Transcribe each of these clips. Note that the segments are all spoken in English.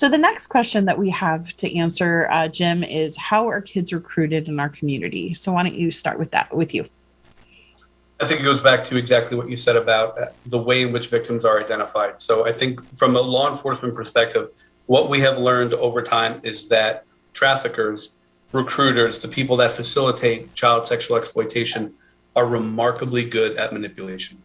So the next question that we have to answer, Jim, is how are kids recruited in our community? So why don't you start with that, with you? I think it goes back to exactly what you said about the way in which victims are identified. So I think from a law enforcement perspective, what we have learned over time is that traffickers, recruiters, the people that facilitate child sexual exploitation are remarkably good at manipulation.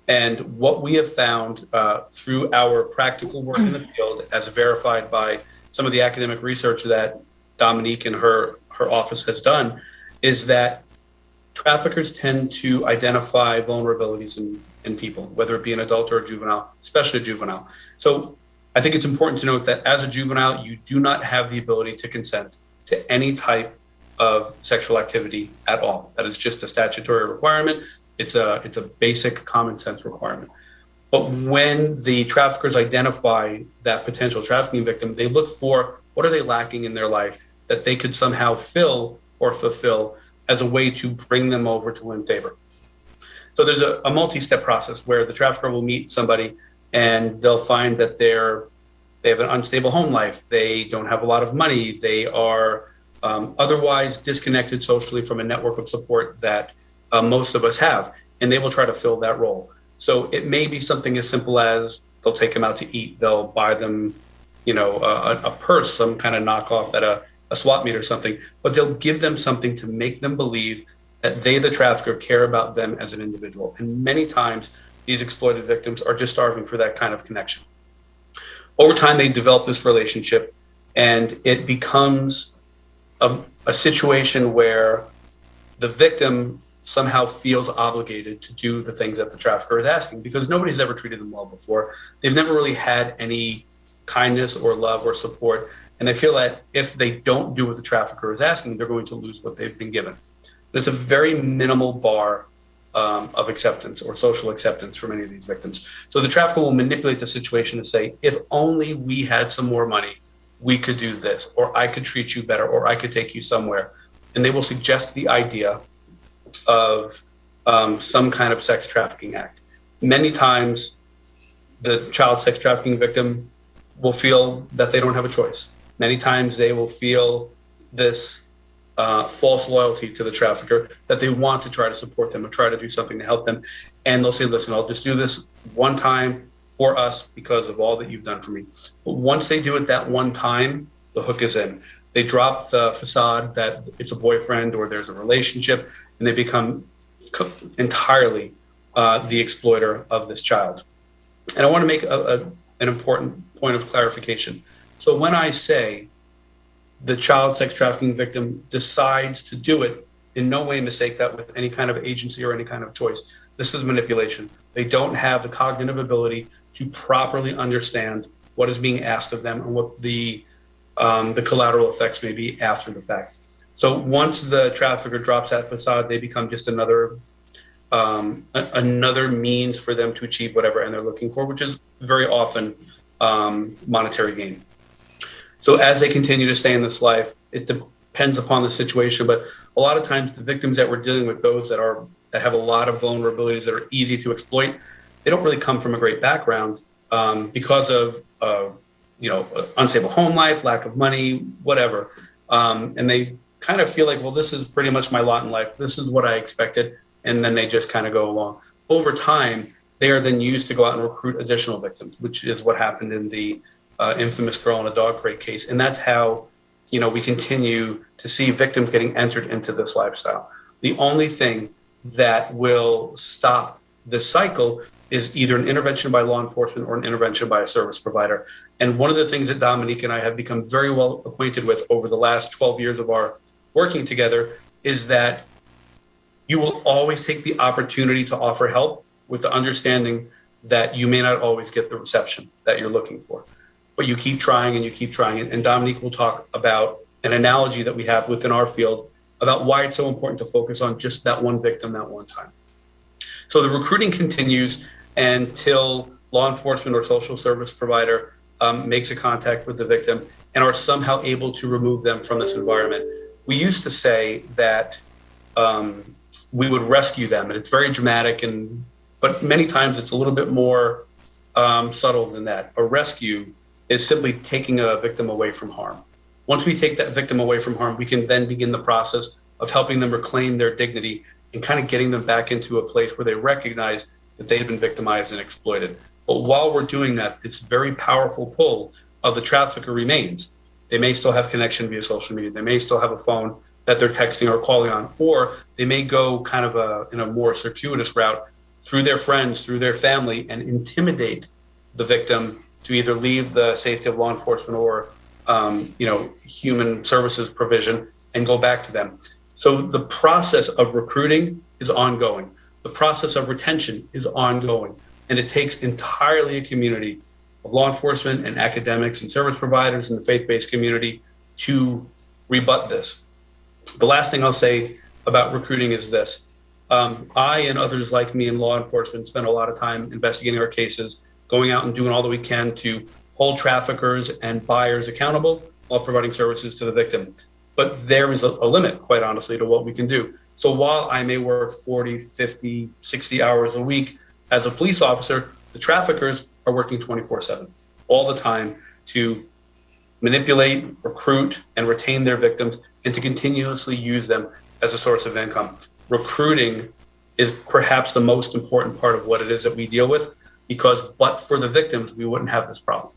And what we have found through our practical work in the field, as verified by some of the academic research that Dominique and her office has done, is that traffickers tend to identify vulnerabilities in people, whether it be an adult or a juvenile, especially a juvenile. So I think it's important to note that as a juvenile, you do not have the ability to consent to any type of sexual activity at all. That is just a statutory requirement. It's a basic common sense requirement. But when the traffickers identify that potential trafficking victim, they look for what are they lacking in their life that they could somehow fill or fulfill as a way to bring them over to win favor. So there's a multi-step process where the trafficker will meet somebody and they'll find that they have an unstable home life. They don't have a lot of money. They are otherwise disconnected socially from a network of support that most of us have, and they will try to fill that role. So it may be something as simple as they'll take them out to eat. They'll buy them, a purse, some kind of knockoff at a swap meet or something, but they'll give them something to make them believe that they, the trafficker, care about them as an individual. And many times these exploited victims are just starving for that kind of connection. Over time, they develop this relationship and it becomes a situation where the victim somehow feels obligated to do the things that the trafficker is asking because nobody's ever treated them well before. They've never really had any kindness or love or support. And they feel that if they don't do what the trafficker is asking, they're going to lose what they've been given. There's a very minimal bar of acceptance or social acceptance for many of these victims. So the trafficker will manipulate the situation to say, if only we had some more money, we could do this, or I could treat you better, or I could take you somewhere. And they will suggest the idea of some kind of sex trafficking act. Many times, the child sex trafficking victim will feel that they don't have a choice. Many times they will feel this false loyalty to the trafficker, that they want to try to support them or try to do something to help them. And they'll say, listen, I'll just do this one time for us because of all that you've done for me. But once they do it that one time, the hook is in. They drop the facade that it's a boyfriend or there's a relationship, and they become entirely the exploiter of this child. And I want to make an important point of clarification. So when I say the child sex trafficking victim decides to do it, in no way mistake that with any kind of agency or any kind of choice. This is manipulation. They don't have the cognitive ability to properly understand what is being asked of them and what the collateral effects may be after the fact. So once the trafficker drops that facade, they become just another means for them to achieve whatever end they're looking for, which is very often monetary gain. So as they continue to stay in this life, it depends upon the situation, but a lot of times the victims that we're dealing with, those that have a lot of vulnerabilities that are easy to exploit, they don't really come from a great background because of unstable home life, lack of money, whatever. And they kind of feel like, well, this is pretty much my lot in life. This is what I expected. And then they just kind of go along. Over time, they are then used to go out and recruit additional victims, which is what happened in the infamous girl in a dog crate case. And that's how, we continue to see victims getting entered into this lifestyle. The only thing that will stop this cycle is either an intervention by law enforcement or an intervention by a service provider. And one of the things that Dominique and I have become very well acquainted with over the last 12 years of our working together is that you will always take the opportunity to offer help with the understanding that you may not always get the reception that you're looking for. But you keep trying and you keep trying. And Dominique will talk about an analogy that we have within our field about why it's so important to focus on just that one victim, that one time. So the recruiting continues until law enforcement or social service provider makes a contact with the victim and are somehow able to remove them from this environment. We used to say that we would rescue them, and it's very dramatic, but many times it's a little bit more subtle than that. A rescue is simply taking a victim away from harm. Once we take that victim away from harm, we can then begin the process of helping them reclaim their dignity and kind of getting them back into a place where they recognize that they've been victimized and exploited. But while we're doing that, this very powerful pull of the trafficker remains. They may still have connection via social media. They may still have a phone that they're texting or calling on, or they may go kind of in a more circuitous route through their friends, through their family, and intimidate the victim to either leave the safety of law enforcement or human services provision and go back to them. So the process of recruiting is ongoing. The process of retention is ongoing. And it takes entirely a community of law enforcement and academics and service providers and the faith-based community to rebut this. The last thing I'll say about recruiting is this. I and others like me in law enforcement spend a lot of time investigating our cases, going out and doing all that we can to hold traffickers and buyers accountable while providing services to the victim. But there is a limit, quite honestly, to what we can do. So while I may work 40, 50, 60 hours a week as a police officer, the traffickers are working 24/7, all the time, to manipulate, recruit, and retain their victims and to continuously use them as a source of income. Recruiting is perhaps the most important part of what it is that we deal with, because but for the victims, we wouldn't have this problem.